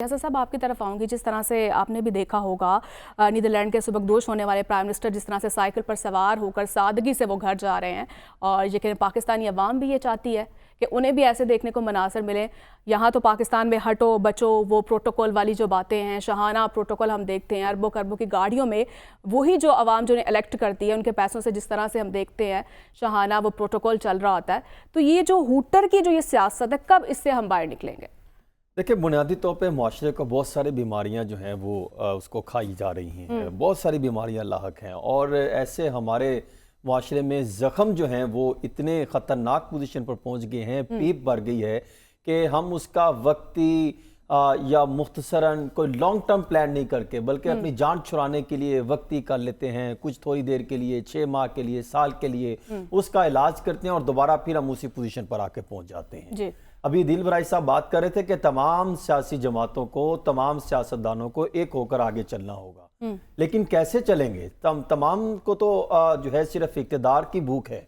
रियाज़त साहब, आपकी तरफ आऊँगी। जिस तरह से आपने भी देखा होगा नीदरलैंड के सुबकदोश होने वाले प्राइम मिनिस्टर जिस तरह से साइकिल पर सवार होकर सादगी से वो घर जा रहे हैं, और यकीन पाकिस्तानी अवाम भी ये चाहती है कि उन्हें भी ऐसे देखने को मनासर मिले। यहाँ तो पाकिस्तान में हटो बचो वो प्रोटोकॉल वाली जो बातें हैं, शहाना प्रोटोकॉल हम देखते हैं, अरबों खरबों की गाड़ियों में वही जो अवाम जो इलेक्ट करती है उनके पैसों से जिस तरह से हम देखते हैं शहाना वो प्रोटोकॉल चल रहा होता है। तो ये जो हूटर की जो ये सियासत है, कब इससे हम बाहर निकलेंगे? देखिए, बुनियादी तौर पे माशरे को बहुत सारी बीमारियां जो हैं वो उसको खाई जा रही हैं। बहुत सारी बीमारियां लाहक हैं और ऐसे हमारे माशरे में ज़ख़म जो हैं वो इतने ख़तरनाक पोजीशन पर पहुंच गए हैं, पीप भर गई है कि हम उसका वक्ती या मुख्तसरन कोई लॉन्ग टर्म प्लान नहीं करके बल्कि अपनी जान छुड़ाने के लिए वक्ती कर लेते हैं, कुछ थोड़ी देर के लिए, 6 माह के लिए, साल के लिए उसका इलाज करते हैं और दोबारा फिर हम उसी पोजीशन पर आके पहुंच जाते हैं जी। अभी दिल बराई साहब बात कर रहे थे कि तमाम सियासी जमातों को, तमाम सियासतदानों को एक होकर आगे चलना होगा, लेकिन कैसे चलेंगे? तमाम को तो जो है सिर्फ इक़्तिदार की भूख है,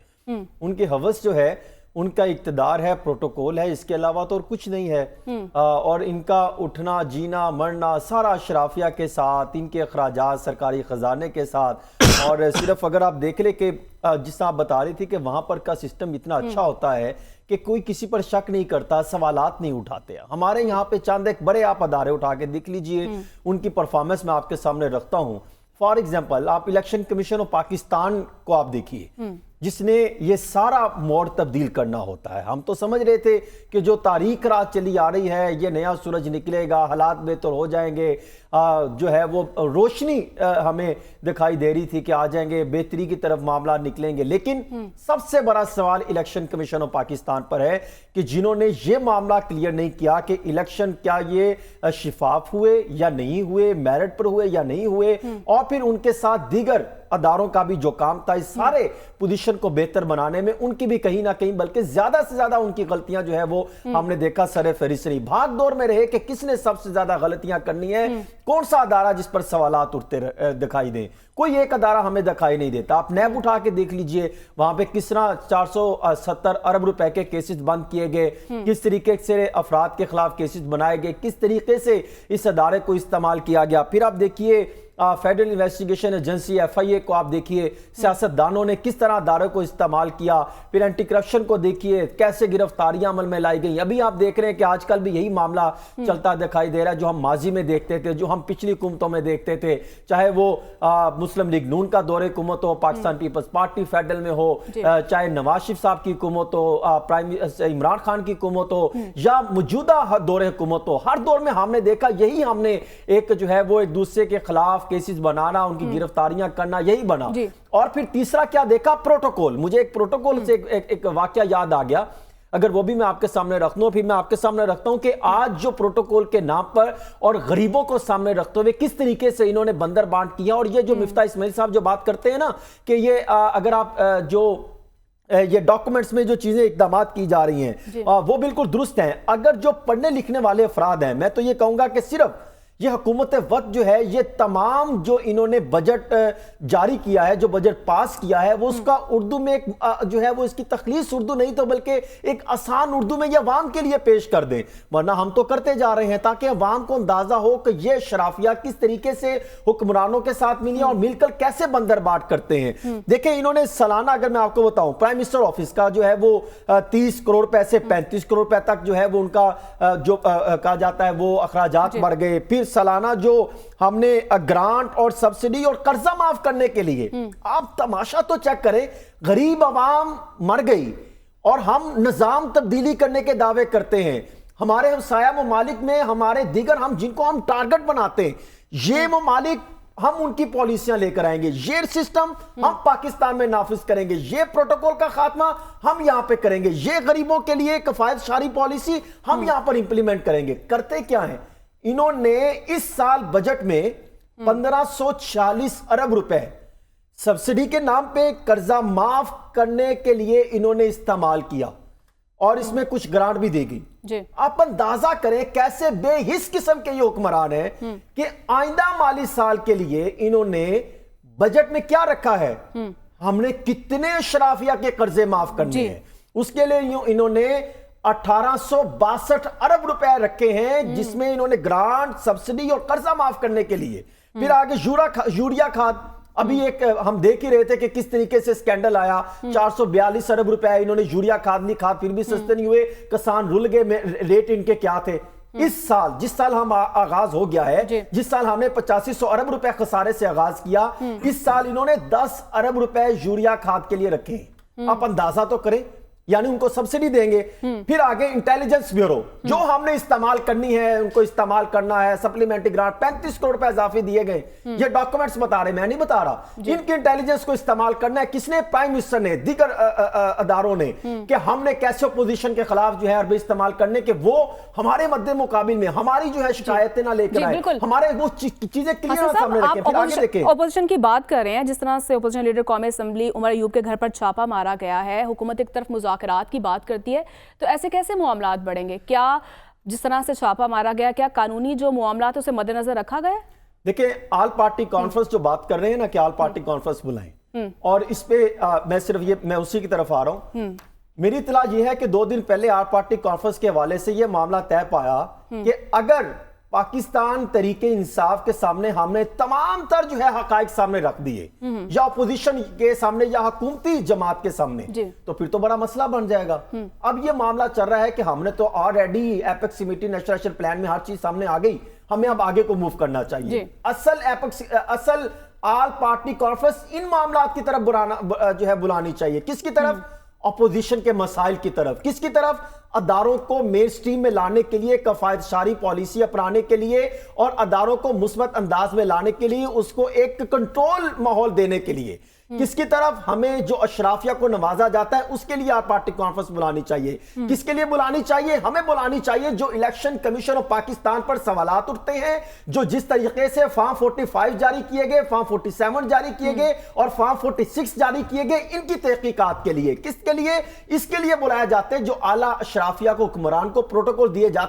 उनकी हवस जो है, उनका इक़्तिदार है, प्रोटोकॉल है, इसके अलावा तो और कुछ नहीं है। और इनका उठना जीना मरना सारा अशराफिया के साथ, इनके अखराजात सरकारी खजाने के साथ। और सिर्फ अगर आप देख ले कि जिस आप बता रही थी कि वहां पर का सिस्टम इतना अच्छा होता है कि कोई किसी पर शक नहीं करता, सवालात नहीं उठाते। हमारे यहाँ पे चंद एक बड़े आप अदारे उठा के देख लीजिए, उनकी परफॉर्मेंस मैं आपके सामने रखता हूँ। फॉर एग्जाम्पल, आप इलेक्शन कमीशन ऑफ पाकिस्तान को आप देखिए, जिसने ये सारा मोड़ तब्दील करना होता है। हम तो समझ रहे थे कि जो तारीख रात चली आ रही है, ये नया सूरज निकलेगा, हालात बेहतर हो जाएंगे, जो है वो रोशनी हमें दिखाई दे रही थी कि आ जाएंगे, बेहतरी की तरफ मामला निकलेंगे। लेकिन सबसे बड़ा सवाल इलेक्शन कमीशन ऑफ पाकिस्तान पर है कि जिन्होंने ये मामला क्लियर नहीं किया कि इलेक्शन क्या ये शिफाफ हुए या नहीं हुए, मेरिट पर हुए या नहीं हुए, और फिर उनके साथ दीगर अदारों का भी जो काम था इस सारे पोजीशन को बेहतर बनाने में, उनकी भी कहीं ना कहीं बल्कि ज्यादा से ज्यादा उनकी गलतियां जो है वो हमने देखा सरे फहरिस्त रही। भाग दौड़ में रहे कि किसने सबसे ज्यादा गलतियां करनी है, कौन सा अदारा जिस पर सवालात उठते दिखाई दें। कोई एक अदारा हमें दिखाई नहीं देता। आप नैब उठा के देख लीजिए, वहां पे किस तरह 470 अरब रुपए के केसेस बंद किए गए, किस तरीके से अफराद के खिलाफ केसेस बनाए गए, किस तरीके से इस अदारे को इस्तेमाल किया गया। फिर आप देखिए फेडरल इन्वेस्टिगेशन एजेंसी FIA को आप देखिए, सियासतदानों ने किस तरह अदारे को इस्तेमाल किया। फिर एंटी करप्शन को देखिए, कैसे गिरफ्तारियां अमल में लाई गई। अभी आप देख रहे हैं कि आजकल भी यही मामला चलता दिखाई दे रहा है, जो हम माजी में देखते थे, जो हम पिछली हुकूमतों में देखते थे, चाहे वो मुस्लिम लीग नून का दौरे हुकूमत हो, पाकिस्तान पीपल्स पार्टी फेडरल में हो, चाहे नवाज शरीफ साहब की हुकूमत हो, प्राइम इमरान खान की हुकूमत हो, या मौजूदा दौरे हुकूमत हो। हर दौर में हमने देखा यही, हमने एक जो है वो एक दूसरे के खिलाफ केसेस बनाना, उनकी गिरफ्तारियां करना, यही बना। और फिर तीसरा क्या देखा? प्रोटोकॉल। मुझे एक प्रोटोकॉल से एक वाकया याद आ गया, अगर वो भी मैं आपके सामने रख दूं। फिर मैं आपके सामने रखता हूं कि आज जो प्रोटोकॉल के नाम पर और गरीबों को सामने रखते हुए किस तरीके से इन्होंने बंदर बांट किया। और ये जो मिफ्ता इस्माइल साहब जो बात करते हैं ना कि ये अगर आप जो ये डॉक्यूमेंट्स में जो चीजें इकदाम की जा रही हैं वो बिल्कुल दुरुस्त हैं। अगर जो पढ़ने लिखने वाले अफराद हैं, मैं तो ये कहूंगा कि सिर्फ ये हुकूमत वक्त जो है, ये तमाम जो इन्होंने बजट जारी किया है, जो बजट पास किया है, वो उसका उर्दू में एक जो है वो इसकी तखलीस उर्दू नहीं तो बल्कि एक आसान उर्दू में ये अवाम के लिए पेश कर दें। वरना हम तो करते जा रहे हैं ताकि अवाम को अंदाजा हो कि ये शराफिया किस तरीके से हुक्मरानों के साथ मिली और मिलकर कैसे बंदरबाट करते हैं। देखिए, इन्होंने सालाना, अगर मैं आपको बताऊं, प्राइम मिनिस्टर ऑफिस का जो है वो 30 करोड़ रुपए से 35 करोड़ रुपए तक जो है वो उनका जो कहा जाता है वो अखराजात बढ़ गए। फिर सालाना जो हमने ग्रांट और सब्सिडी और कर्जा माफ करने के लिए, आप तमाशा तो चेक करें, गरीब आवाम मर गई और हम निजाम तब्दीली करने के दावे करते हैं। हमारे हमसाया ममालिक में हमारे दीगर, हम जिनको हम टारगेट बनाते हैं, ये ममालिक, हम उनकी पॉलिसियां लेकर आएंगे, ये सिस्टम हम पाकिस्तान में नाफिज करेंगे, ये प्रोटोकॉल का खात्मा हम यहां पे करेंगे, ये गरीबों के लिए कफायत शारी पॉलिसी हम यहां पर इंप्लीमेंट करेंगे। करते क्या है? इन्होंने इस साल बजट में 1540 अरब रुपए सब्सिडी के नाम पे कर्जा माफ करने के लिए इन्होंने इस्तेमाल किया और इसमें कुछ ग्रांट भी दी गई। आप अंदाजा करें कैसे बेहिस किस्म के ये हुक्मरान हैं कि आइंदा माली साल के लिए इन्होंने बजट में क्या रखा है, हमने कितने शराफिया के कर्जे माफ करने हैं। उसके लिए इन्होंने 1862 ارب روپے رکھے ہیں جس میں انہوں نے گرانٹ سبسڈی اور قرضہ معاف کرنے کے لیے. پھر آگے یوریا کھاد, ابھی ایک ہم دیکھ ہی رہے تھے کہ کس طریقے سے سکینڈل آیا, 442 ارب روپے انہوں نے یوریا کھاد لی, کھاد پھر بھی سستے نہیں ہوئے, کسان رل گئے, ریٹ ان کے کیا تھے. اس سال جس سال ہم آغاز ہو گیا ہے, جس سال ہم نے 8500 ارب روپے خسارے سے آغاز کیا, اس سال انہوں نے 10 ارب روپے یوریا کھاد کے لیے رکھے ہیں. آپ اندازہ تو کریں, یعنی ان کو سبسڈی دیں گے. پھر آگے انٹیلیجنس بیورو جو ہم نے استعمال کرنی ہے ان کو استعمال کرنا ہے, سپلیمنٹری گرانٹ 35 کروڑ روپے اضافی دیے گئے. یہ ڈاکومنٹس بتا رہے, میں نہیں بتا رہا. ان کی انٹیلیجنس کو استعمال کرنا ہے کس نے؟ پرائم منسٹر نے, دیگر اداروں نے, کہ ہم نے کیسے اپوزیشن کے خلاف جو ہے عربی استعمال کرنے کے وہ ہمارے مد مقابل میں ہماری جو ہے شکایتیں نہ لے کر آئے, ہمارے وہ چیزیں کلیئر سامنے رکھیں. پھر آگے دیکھیں اپوزیشن کی بات کر رہے ہیں, جس طرح سے اپوزیشن لیڈر قومی اسمبلی عمر ایوب کے گھر پر چھاپا مارا گیا ہے, حکومت ایک طرف مذاکرات کی بات کرتی ہے, تو ایسے کیسے معاملات بڑھیں گے؟ کیا جس طرح سے چھاپا مارا گیا, کیا قانونی جو معاملات اسے مد نظر رکھا گیا؟ دیکھیں آل پارٹی کانفرنس جو بات کر رہے ہیں نا کہ آل پارٹی کانفرنس بلائیں, اور اس پہ میں اسی کی طرف آ رہا ہوں. میری اطلاع یہ ہے کہ 2 دن پہلے آل پارٹی کانفرنس کے حوالے سے یہ معاملہ طے پایا کہ اگر پاکستان تحریک انصاف کے سامنے ہم نے تمام تر جو ہے حقائق سامنے رکھ دیے, یا اپوزیشن کے سامنے یا حکومتی جماعت کے سامنے, تو پھر تو بڑا مسئلہ بن جائے گا. اب یہ معاملہ چل رہا ہے کہ ہم نے تو already apex committee national action plan میں ہر چیز سامنے آ گئی, ہمیں اب آگے کو موو کرنا چاہیے. اصل آل پارٹی کانفرنس ان معاملات کی طرف جو ہے بلانی چاہیے. کس کی طرف؟ اپوزیشن کے مسائل کی طرف. کس کی طرف؟ اداروں کو مین سٹریم میں لانے کے لیے, کفایت شاری پالیسی اپنانے کے لیے, اور اداروں کو مثبت انداز میں لانے کے لیے, اس کو ایک کنٹرول ماحول دینے کے لیے. کس کی طرف؟ ہمیں جو اشرافیہ کو نوازا جاتا ہے اس کے لیے آل پارٹی کانفرنس بلانی چاہیے. کس کے لیے بلانی چاہیے؟ ہمیں بلانی چاہیے جو الیکشن کمیشن آف پاکستان پر سوالات اٹھتے ہیں, جو جس طریقے سے فارم 45 جاری کیے گئے, فارم 47 جاری کیے گئے اور فارم 46 جاری کیے گئے, ان کی تحقیقات کے لیے. کس کے لیے؟ اس کے لیے بلایا جاتے ہیں جو اعلیٰ اشرافیہ کو, حکمران کو پروٹوکول دیے جاتے ہیں